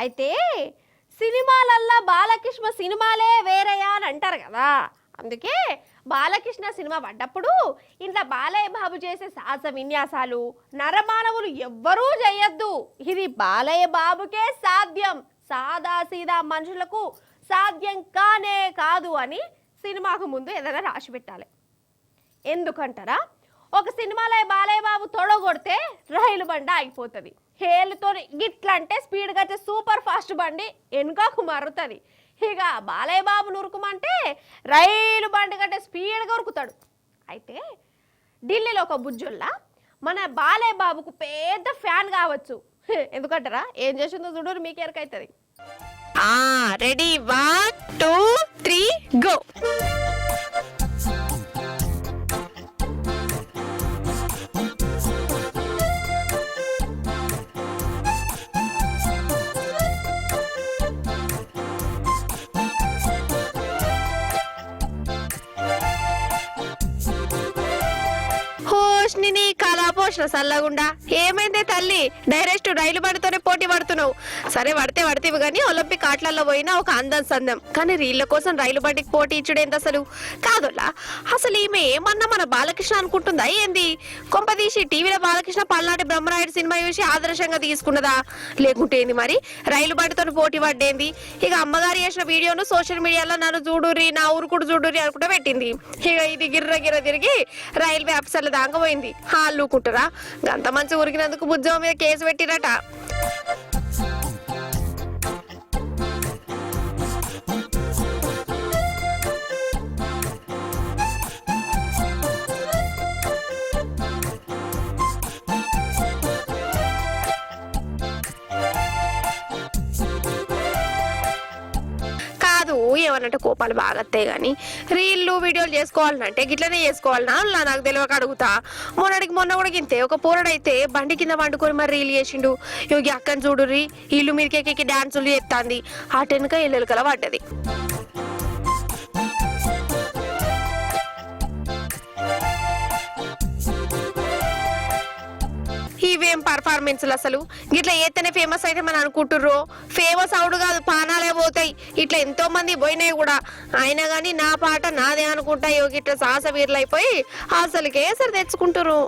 అయితే సినిమాలల్లా బాలకృష్ణ సినిమాలే వేరయ్యా అని అంటారు కదా. అందుకే బాలకృష్ణ సినిమా పడ్డప్పుడు ఇంట్లో బాలయ్య బాబు చేసే సాహస విన్యాసాలు నరమానవులు ఎవ్వరూ చేయొద్దు, ఇది బాలయ్య బాబుకే సాధ్యం, సాదాసీదా మనుషులకు సాధ్యం కానే కాదు అని సినిమాకు ముందు ఏదైనా రాసి పెట్టాలి. ఎందుకంటారా, ఒక సినిమాలో బాలయ్య బాబు తొడగొడితే రైలు బండి ఆగిపోతుంది, హేలుతో గిట్లా అంటే స్పీడ్గా వచ్చే సూపర్ ఫాస్ట్ బండి వెనుకకు మరుతుంది. ఇక బాలయ్య బాబు నురుకుమంటే రైలు బండి కంటే స్పీడ్గా ఉరుకుతాడు. అయితే ఢిల్లీలో ఒక బుజ్జుల్లా మన బాలయ్య బాబుకు పెద్ద ఫ్యాన్ కావచ్చు. ఎందుకంటారా, ఏం చేసిందో చూడరు, మీకు ఎరకైతుంది. Ready 1 2 3 go. కళాపోషణ సల్లగుండా ఏమైందే తల్లి, డైరెక్ట్ రైలు బండితోనే పోటీ పడుతున్నావు. సరే పడితేవి కానీ ఒలింపిక్ ఆటలలో పోయినా ఒక అందం సందం, కానీ రీళ్ల కోసం రైలు బండికి పోటీ ఇచ్చుడేంది అసలు కాదులా. అసలు ఈమె ఏమన్నా మన బాలకృష్ణ అనుకుంటుందా ఏంది? కొంపదీసి టీవీలో బాలకృష్ణ పల్నాటి బ్రహ్మరాయుడు సినిమా చూసి ఆదర్శంగా తీసుకున్నదా, లేకుంటే ఏంది మరి రైలు బండితో పోటీ పడ్డేంది? ఇక అమ్మగారు చేసిన వీడియోను సోషల్ మీడియాలో నన్ను చూడుర్రి, నా ఊరుకుడు చూడుర్రి అనుకుంటే పెట్టింది. ఇక ఇది గిర్ర తిరిగి రైల్వే ఆఫీసర్ల దాకా పోయింది. హాలుకుంటారా, అంత మంచి ఉరికినందుకు బుజ్జమ్మ మీద కేసు పెట్టిరట. ఏమనంటే కోపాలు బాగా వస్తాయి, కానీ రీల్లు వీడియోలు చేసుకోవాలంటే గిట్లనే చేసుకోవాలన్నా నాకు తెలియక అడుగుతా. మొన్న కూడా గింతే ఒక పోరడైతే బండి కింద వండుకొని మరి రీల్ చేసిండు. యోగి అక్కని చూడుర్రి, ఇల్లు మీదకి డాన్సులు చేస్తాంది, ఆ టెన్క ఇల్లుకల పడ్డది. ఇవేం పర్ఫార్మెన్స్లు అసలు, గిట్లా ఏతనే ఫేమస్ అయితే మనం అనుకుంటుర్రో, ఫేమస్ అవుడు కాదు పానాలే పోతాయి. ఇట్లా ఎంతో మంది పోయినాయి కూడా, అయినా కానీ నా పాట నాదే అనుకుంటా యోగి ఇట్లా సాహస వీరులు అయిపోయి అసలుకే సరి తెచ్చుకుంటుర్రు.